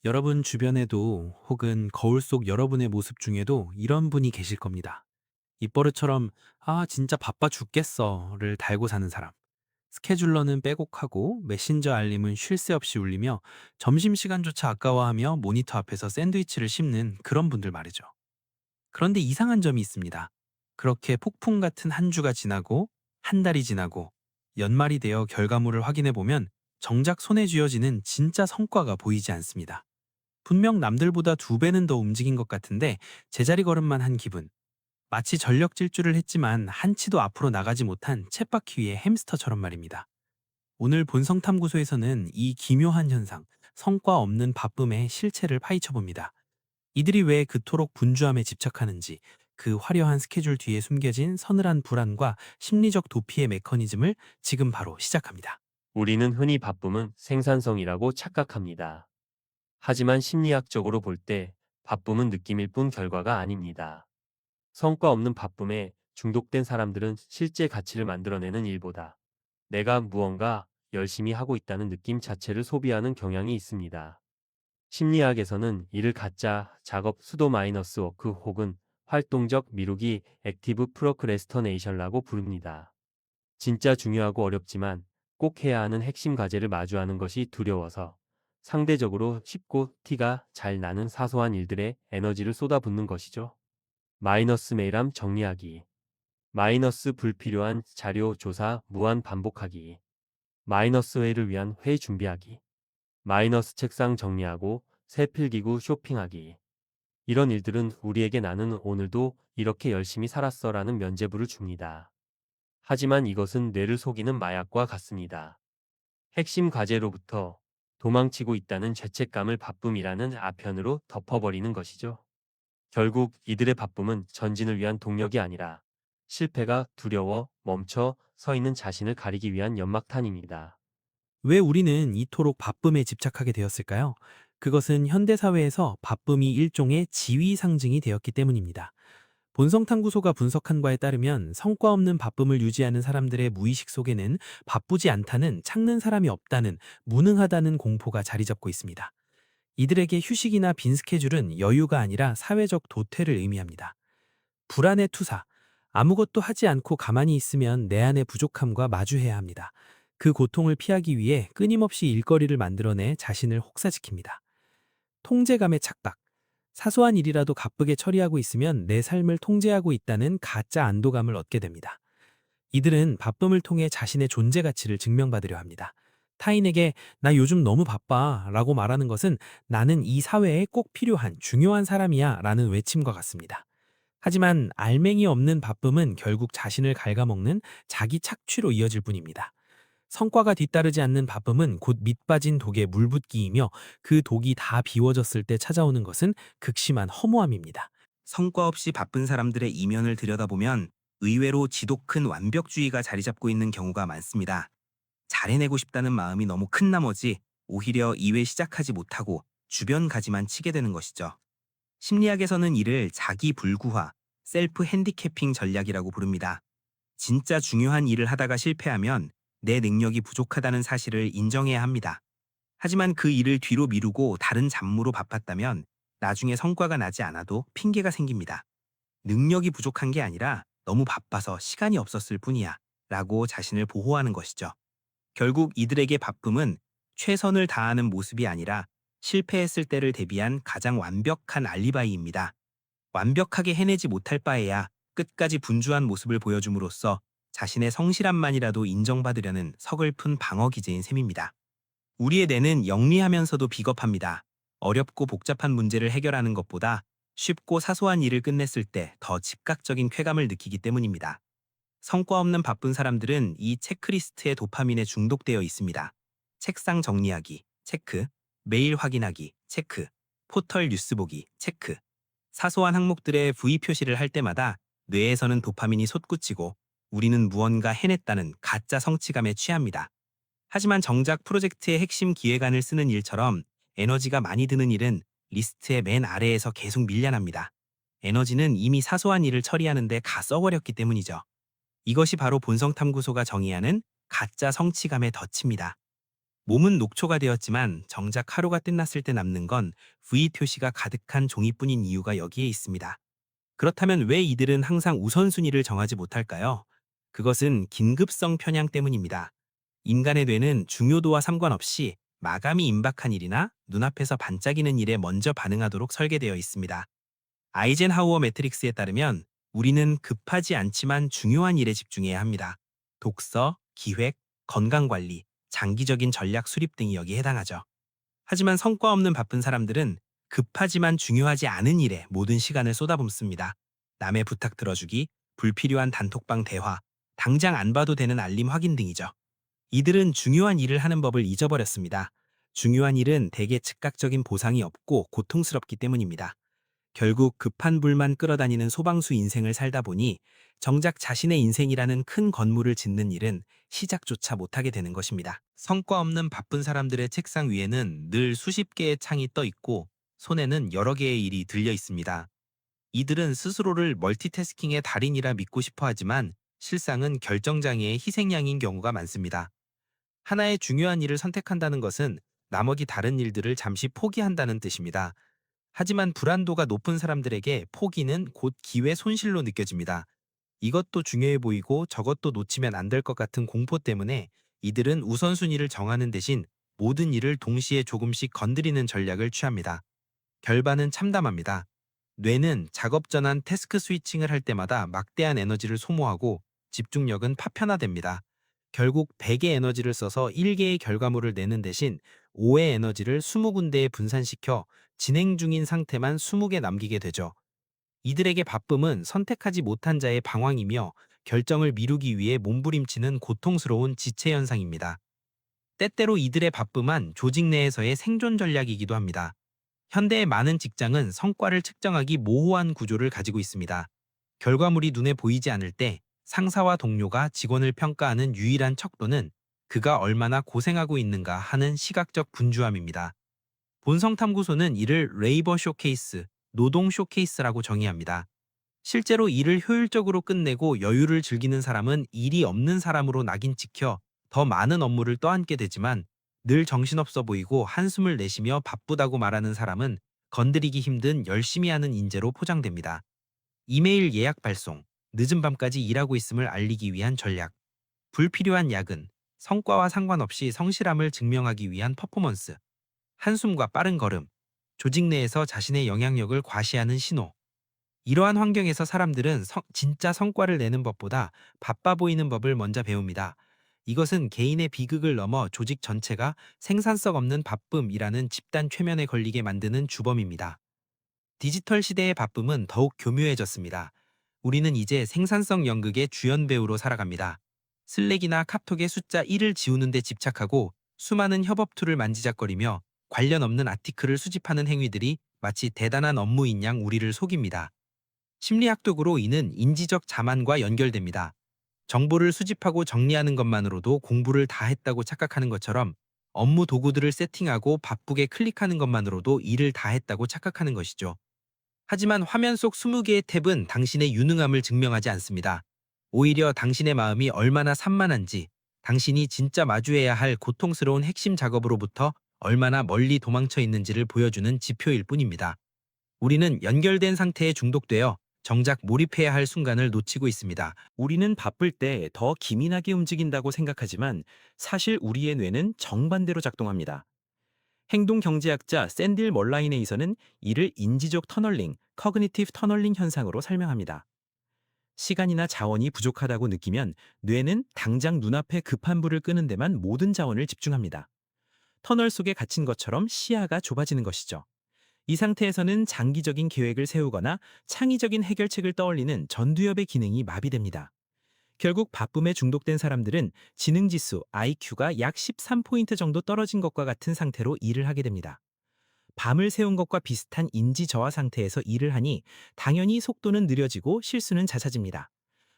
여러분 주변에도 혹은 거울 속 여러분의 모습 중에도 이런 분이 계실 겁니다. 입버릇처럼 "아, 진짜 바빠 죽겠어를 달고 사는 사람. 스케줄러는 빼곡하고 메신저 알림은 쉴 새 없이 울리며 점심시간조차 아까워하며 모니터 앞에서 샌드위치를 씹는 그런 분들 말이죠. 그런데 이상한 점이 있습니다. 그렇게 폭풍 같은 한 주가 지나고 한 달이 지나고 연말이 되어 결과물을 확인해 보면 정작 손에 쥐어지는 진짜 성과가 보이지 않습니다. 분명 남들보다 두 배는 더 움직인 것 같은데 제자리 걸음만 한 기분. 마치 전력 질주를 했지만 한치도 앞으로 나가지 못한 쳇바퀴 위의 햄스터처럼 말입니다. 오늘 본성탐구소에서는 이 기묘한 현상, 성과 없는 바쁨의 실체를 파헤쳐 봅니다. 이들이 왜 그토록 분주함에 집착하는지, 그 화려한 스케줄 뒤에 숨겨진 서늘한 불안과 심리적 도피의 메커니즘을 지금 바로 시작합니다. 우리는 흔히 바쁨은 생산성이라고 착각합니다. 하지만 심리학적으로 볼 때 바쁨은 느낌일 뿐 결과가 아닙니다. 성과 없는 바쁨에 중독된 사람들은 실제 가치를 만들어내는 일보다 내가 무언가 열심히 하고 있다는 느낌 자체를 소비하는 경향이 있습니다. 심리학에서는 이를 가짜 작업 수도 마이너스 워크 혹은 활동적 미루기 액티브 프로크레스터네이션이라고 부릅니다. 진짜 중요하고 어렵지만 꼭 해야 하는 핵심 과제를 마주하는 것이 두려워서 상대적으로 쉽고 티가 잘 나는 사소한 일들에 에너지를 쏟아붓는 것이죠. 마이너스 메일함 정리하기, 마이너스 불필요한 자료 조사 무한 반복하기, 마이너스 회의를 위한 회의 준비하기, 마이너스 책상 정리하고 새 필기구 쇼핑하기. 이런 일들은 우리에게 나는 오늘도 이렇게 열심히 살았어 라는 면죄부를 줍니다. 하지만 이것은 뇌를 속이는 마약과 같습니다. 핵심 과제로부터 도망치고 있다는 죄책감을 바쁨이라는 아편으로 덮어버리는 것이죠. 결국 이들의 바쁨은 전진을 위한 동력이 아니라 실패가 두려워 멈춰 서 있는 자신을 가리기 위한 연막탄입니다. 왜 우리는 이토록 바쁨에 집착하게 되었을까요? 그것은 현대사회에서 바쁨이 일종의 지위 상징이 되었기 때문입니다. 본성탐구소가 분석한 바에 따르면 성과 없는 바쁨을 유지하는 사람들의 무의식 속에는 바쁘지 않다는, 찾는 사람이 없다는, 무능하다는 공포가 자리 잡고 있습니다. 이들에게 휴식이나 빈 스케줄은 여유가 아니라 사회적 도태를 의미합니다. 불안의 투사. 아무것도 하지 않고 가만히 있으면 내 안의 부족함과 마주해야 합니다. 그 고통을 피하기 위해 끊임없이 일거리를 만들어내 자신을 혹사시킵니다. 통제감의 착각. 사소한 일이라도 가쁘게 처리하고 있으면 내 삶을 통제하고 있다는 가짜 안도감을 얻게 됩니다. 이들은 바쁨을 통해 자신의 존재 가치를 증명받으려 합니다. 타인에게 "나 요즘 너무 바빠" 라고 말하는 것은 "나는 이 사회에 꼭 필요한 중요한 사람이야" 라는 외침과 같습니다. 하지만 알맹이 없는 바쁨은 결국 자신을 갉아먹는 자기 착취로 이어질 뿐입니다. 성과가 뒤따르지 않는 바쁨은 곧 밑빠진 독에 물 붓기이며, 그 독이 다 비워졌을 때 찾아오는 것은 극심한 허무함입니다. 성과 없이 바쁜 사람들의 이면을 들여다보면 의외로 지독한 완벽주의가 자리 잡고 있는 경우가 많습니다. 잘해내고 싶다는 마음이 너무 큰 나머지 오히려 이외 시작하지 못하고 주변 가지만 치게 되는 것이죠. 심리학에서는 이를 자기 불구화, 셀프 핸디캐핑 전략이라고 부릅니다. 진짜 중요한 일을 하다가 실패하면 내 능력이 부족하다는 사실을 인정해야 합니다. 하지만 그 일을 뒤로 미루고 다른 잡무로 바빴다면 나중에 성과가 나지 않아도 핑계가 생깁니다. 능력이 부족한 게 아니라 너무 바빠서 시간이 없었을 뿐이야 라고 자신을 보호하는 것이죠. 결국 이들에게 바쁨은 최선을 다하는 모습이 아니라 실패했을 때를 대비한 가장 완벽한 알리바이입니다. 완벽하게 해내지 못할 바에야 끝까지 분주한 모습을 보여줌으로써 자신의 성실함만이라도 인정받으려는 서글픈 방어 기제인 셈입니다. 우리의 뇌는 영리하면서도 비겁합니다. 어렵고 복잡한 문제를 해결하는 것보다 쉽고 사소한 일을 끝냈을 때 더 즉각적인 쾌감을 느끼기 때문입니다. 성과 없는 바쁜 사람들은 이 체크리스트의 도파민에 중독되어 있습니다. 책상 정리하기, 체크. 메일 확인하기, 체크. 포털 뉴스 보기, 체크. 사소한 항목들의 V 표시를 할 때마다 뇌에서는 도파민이 솟구치고 우리는 무언가 해냈다는 가짜 성취감에 취합니다. 하지만 정작 프로젝트의 핵심 기획안을 쓰는 일처럼 에너지가 많이 드는 일은 리스트의 맨 아래에서 계속 밀려납니다. 에너지는 이미 사소한 일을 처리하는 데 가 써버렸기 때문이죠. 이것이 바로 본성탐구소가 정의하는 가짜 성취감의 덫입니다. 몸은 녹초가 되었지만 정작 하루가 끝났을 때 남는 건 V 표시가 가득한 종이뿐인 이유가 여기에 있습니다. 그렇다면 왜 이들은 항상 우선순위를 정하지 못할까요? 그것은 긴급성 편향 때문입니다. 인간의 뇌는 중요도와 상관없이 마감이 임박한 일이나 눈앞에서 반짝이는 일에 먼저 반응하도록 설계되어 있습니다. 아이젠하우어 매트릭스에 따르면 우리는 급하지 않지만 중요한 일에 집중해야 합니다. 독서, 기획, 건강관리, 장기적인 전략 수립 등이 여기에 해당하죠. 하지만 성과 없는 바쁜 사람들은 급하지만 중요하지 않은 일에 모든 시간을 쏟아붓습니다. 남의 부탁 들어주기, 불필요한 단톡방 대화, 당장 안 봐도 되는 알림 확인 등이죠. 이들은 중요한 일을 하는 법을 잊어버렸습니다. 중요한 일은 대개 즉각적인 보상이 없고 고통스럽기 때문입니다. 결국 급한 불만 끌어다니는 소방수 인생을 살다 보니 정작 자신의 인생이라는 큰 건물을 짓는 일은 시작조차 못하게 되는 것입니다. 성과 없는 바쁜 사람들의 책상 위에는 늘 수십 개의 창이 떠 있고 손에는 여러 개의 일이 들려 있습니다. 이들은 스스로를 멀티태스킹의 달인이라 믿고 싶어 하지만 실상은 결정장애의 희생양인 경우가 많습니다. 하나의 중요한 일을 선택한다는 것은 나머지 다른 일들을 잠시 포기한다는 뜻입니다. 하지만 불안도가 높은 사람들에게 포기는 곧 기회 손실로 느껴집니다. 이것도 중요해 보이고 저것도 놓치면 안 될 것 같은 공포 때문에 이들은 우선순위를 정하는 대신 모든 일을 동시에 조금씩 건드리는 전략을 취합니다. 결과는 참담합니다. 뇌는 작업 전환 태스크 스위칭을 할 때마다 막대한 에너지를 소모하고 집중력은 파편화됩니다. 결국 100의 에너지를 써서 1개의 결과물을 내는 대신 5의 에너지를 20군데에 분산시켜 진행 중인 상태만 20개 남기게 되죠. 이들에게 바쁨은 선택하지 못한 자의 방황이며 결정을 미루기 위해 몸부림치는 고통스러운 지체 현상입니다. 때때로 이들의 바쁨은 조직 내에서의 생존 전략이기도 합니다. 현대의 많은 직장은 성과를 측정하기 모호한 구조를 가지고 있습니다. 결과물이 눈에 보이지 않을 때 상사와 동료가 직원을 평가하는 유일한 척도는 그가 얼마나 고생하고 있는가 하는 시각적 분주함입니다. 본성탐구소는 이를 레이버 쇼케이스, 노동 쇼케이스라고 정의합니다. 실제로 일을 효율적으로 끝내고 여유를 즐기는 사람은 일이 없는 사람으로 낙인 찍혀 더 많은 업무를 떠안게 되지만 늘 정신없어 보이고 한숨을 내쉬며 바쁘다고 말하는 사람은 건드리기 힘든 열심히 하는 인재로 포장됩니다. 이메일 예약 발송, 늦은 밤까지 일하고 있음을 알리기 위한 전략, 불필요한 야근, 성과와 상관없이 성실함을 증명하기 위한 퍼포먼스, 한숨과 빠른 걸음, 조직 내에서 자신의 영향력을 과시하는 신호. 이러한 환경에서 사람들은 진짜 성과를 내는 법보다 바빠 보이는 법을 먼저 배웁니다. 이것은 개인의 비극을 넘어 조직 전체가 생산성 없는 바쁨이라는 집단 최면에 걸리게 만드는 주범입니다. 디지털 시대의 바쁨은 더욱 교묘해졌습니다. 우리는 이제 생산성 연극의 주연 배우로 살아갑니다. 슬랙이나 카톡의 숫자 1을 지우는 데 집착하고 수많은 협업 툴을 만지작거리며 관련 없는 아티클을 수집하는 행위들이 마치 대단한 업무인 양 우리를 속입니다. 심리학적으로 이는 인지적 자만과 연결됩니다. 정보를 수집하고 정리하는 것만으로도 공부를 다 했다고 착각하는 것처럼 업무 도구들을 세팅하고 바쁘게 클릭하는 것만으로도 일을 다 했다고 착각하는 것이죠. 하지만 화면 속 20개의 탭은 당신의 유능함을 증명하지 않습니다. 오히려 당신의 마음이 얼마나 산만한지, 당신이 진짜 마주해야 할 고통스러운 핵심 작업으로부터 얼마나 멀리 도망쳐 있는지를 보여주는 지표일 뿐입니다. 우리는 연결된 상태에 중독되어 정작 몰입해야 할 순간을 놓치고 있습니다. 우리는 바쁠 때 더 기민하게 움직인다고 생각하지만 사실 우리의 뇌는 정반대로 작동합니다. 행동 경제학자 샌딜 멀라이네이서는 이를 인지적 터널링, 커그니티브 터널링 현상으로 설명합니다. 시간이나 자원이 부족하다고 느끼면 뇌는 당장 눈앞에 급한 불을 끄는 데만 모든 자원을 집중합니다. 터널 속에 갇힌 것처럼 시야가 좁아지는 것이죠. 이 상태에서는 장기적인 계획을 세우거나 창의적인 해결책을 떠올리는 전두엽의 기능이 마비됩니다. 결국 바쁨에 중독된 사람들은 지능지수 IQ가 약 13포인트 정도 떨어진 것과 같은 상태로 일을 하게 됩니다. 밤을 새운 것과 비슷한 인지 저하 상태에서 일을 하니 당연히 속도는 느려지고 실수는 잦아집니다.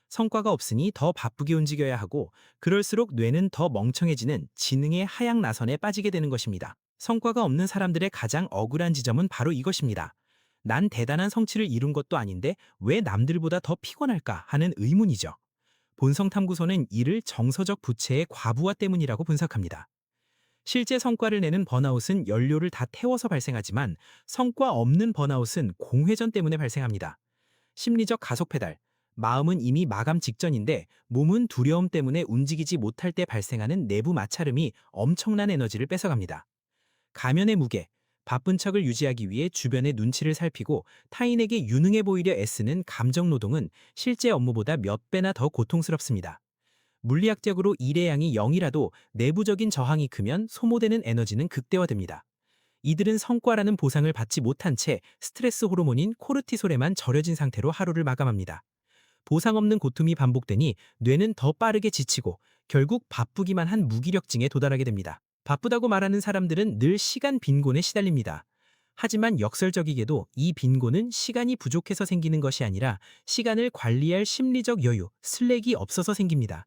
성과가 없으니 더 바쁘게 움직여야 하고 그럴수록 뇌는 더 멍청해지는 지능의 하향 나선에 빠지게 되는 것입니다. 성과가 없는 사람들의 가장 억울한 지점은 바로 이것입니다. 난 대단한 성취를 이룬 것도 아닌데 왜 남들보다 더 피곤할까 하는 의문이죠. 본성탐구소는 이를 정서적 부채의 과부하 때문이라고 분석합니다. 실제 성과를 내는 번아웃은 연료를 다 태워서 발생하지만 성과 없는 번아웃은 공회전 때문에 발생합니다. 심리적 가속 페달. 마음은 이미 마감 직전인데 몸은 두려움 때문에 움직이지 못할 때 발생하는 내부 마찰음이 엄청난 에너지를 뺏어갑니다. 가면의 무게. 바쁜 척을 유지하기 위해 주변의 눈치를 살피고 타인에게 유능해 보이려 애쓰는 감정 노동은 실제 업무보다 몇 배나 더 고통스럽습니다. 물리학적으로 일의 양이 0이라도 내부적인 저항이 크면 소모되는 에너지는 극대화됩니다. 이들은 성과라는 보상을 받지 못한 채 스트레스 호르몬인 코르티솔에만 절여진 상태로 하루를 마감합니다. 보상 없는 고통이 반복되니 뇌는 더 빠르게 지치고 결국 바쁘기만 한 무기력증에 도달하게 됩니다. 바쁘다고 말하는 사람들은 늘 시간 빈곤에 시달립니다. 하지만 역설적이게도 이 빈곤은 시간이 부족해서 생기는 것이 아니라 시간을 관리할 심리적 여유, 슬랙이 없어서 생깁니다.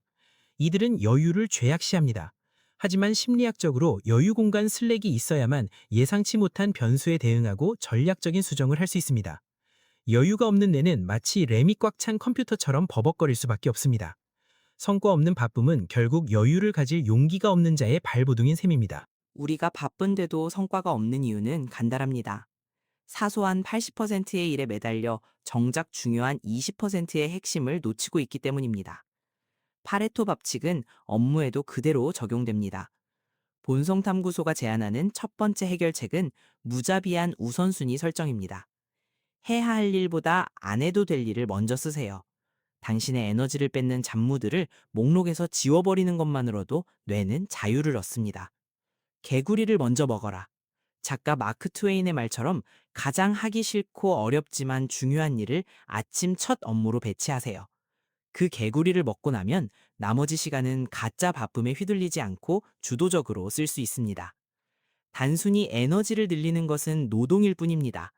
이들은 여유를 죄악시합니다. 하지만 심리학적으로 여유 공간 슬랙이 있어야만 예상치 못한 변수에 대응하고 전략적인 수정을 할 수 있습니다. 여유가 없는 뇌는 마치 램이 꽉 찬 컴퓨터처럼 버벅거릴 수밖에 없습니다. 성과 없는 바쁨은 결국 여유를 가질 용기가 없는 자의 발버둥인 셈입니다. 우리가 바쁜데도 성과가 없는 이유는 간단합니다. 사소한 80%의 일에 매달려 정작 중요한 20%의 핵심을 놓치고 있기 때문입니다. 파레토 법칙은 업무에도 그대로 적용됩니다. 본성탐구소가 제안하는 첫 번째 해결책은 무자비한 우선순위 설정입니다. 해야 할 일보다 안 해도 될 일을 먼저 쓰세요. 당신의 에너지를 뺏는 잡무들을 목록에서 지워버리는 것만으로도 뇌는 자유를 얻습니다. 개구리를 먼저 먹어라. 작가 마크 트웨인의 말처럼 가장 하기 싫고 어렵지만 중요한 일을 아침 첫 업무로 배치하세요. 그 개구리를 먹고 나면 나머지 시간은 가짜 바쁨에 휘둘리지 않고 주도적으로 쓸 수 있습니다. 단순히 에너지를 늘리는 것은 노동일 뿐입니다.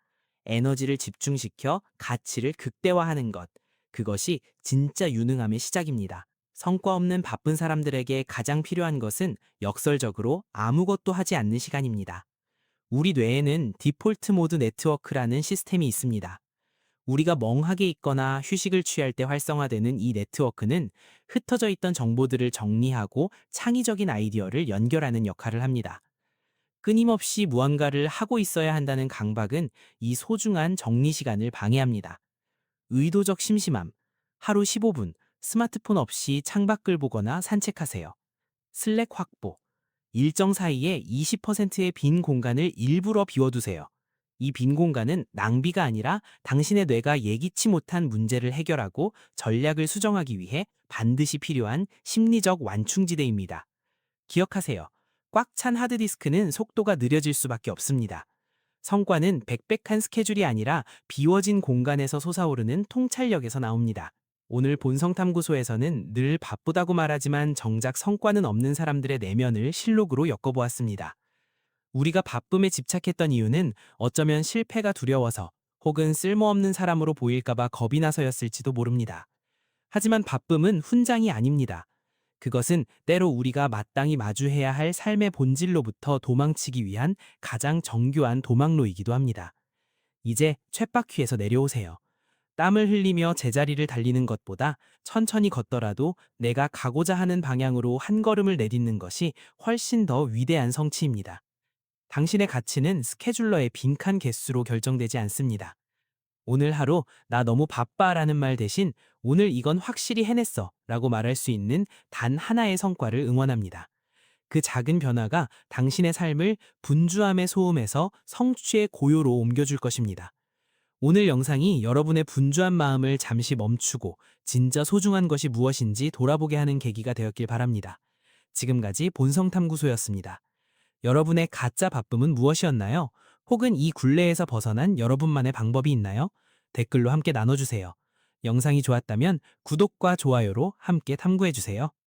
에너지를 집중시켜 가치를 극대화하는 것. 그것이 진짜 유능함의 시작입니다. 성과 없는 바쁜 사람들에게 가장 필요한 것은 역설적으로 아무것도 하지 않는 시간입니다. 우리 뇌에는 디폴트 모드 네트워크라는 시스템이 있습니다. 우리가 멍하게 있거나 휴식을 취할 때 활성화되는 이 네트워크는 흩어져 있던 정보들을 정리하고 창의적인 아이디어를 연결하는 역할을 합니다. 끊임없이 무언가를 하고 있어야 한다는 강박은 이 소중한 정리 시간을 방해합니다. 의도적 심심함. 하루 15분 스마트폰 없이 창밖을 보거나 산책하세요. 슬랙 확보. 일정 사이에 20%의 빈 공간을 일부러 비워두세요. 이 빈 공간은 낭비가 아니라 당신의 뇌가 예기치 못한 문제를 해결하고 전략을 수정하기 위해 반드시 필요한 심리적 완충지대입니다. 기억하세요. 꽉 찬 하드디스크는 속도가 느려질 수밖에 없습니다. 성과는 빽빽한 스케줄이 아니라 비워진 공간에서 솟아오르는 통찰력에서 나옵니다. 오늘 본성탐구소에서는 늘 바쁘다고 말하지만 정작 성과는 없는 사람들의 내면을 실록으로 엮어보았습니다. 우리가 바쁨에 집착했던 이유는 어쩌면 실패가 두려워서 혹은 쓸모없는 사람으로 보일까봐 겁이 나서였을지도 모릅니다. 하지만 바쁨은 훈장이 아닙니다. 그것은 때로 우리가 마땅히 마주해야 할 삶의 본질로부터 도망치기 위한 가장 정교한 도망로이기도 합니다. 이제 쳇바퀴에서 내려오세요. 땀을 흘리며 제자리를 달리는 것보다 천천히 걷더라도 내가 가고자 하는 방향으로 한 걸음을 내딛는 것이 훨씬 더 위대한 성취입니다. 당신의 가치는 스케줄러의 빈칸 개수로 결정되지 않습니다. 오늘 하루 나 너무 바빠라는 말 대신 오늘 이건 확실히 해냈어 라고 말할 수 있는 단 하나의 성과를 응원합니다. 그 작은 변화가 당신의 삶을 분주함의 소음에서 성취의 고요로 옮겨줄 것입니다. 오늘 영상이 여러분의 분주한 마음을 잠시 멈추고 진짜 소중한 것이 무엇인지 돌아보게 하는 계기가 되었길 바랍니다. 지금까지 본성탐구소였습니다. 여러분의 가짜 바쁨은 무엇이었나요? 혹은 이 굴레에서 벗어난 여러분만의 방법이 있나요? 댓글로 함께 나눠주세요. 영상이 좋았다면 구독과 좋아요로 함께 탐구해주세요.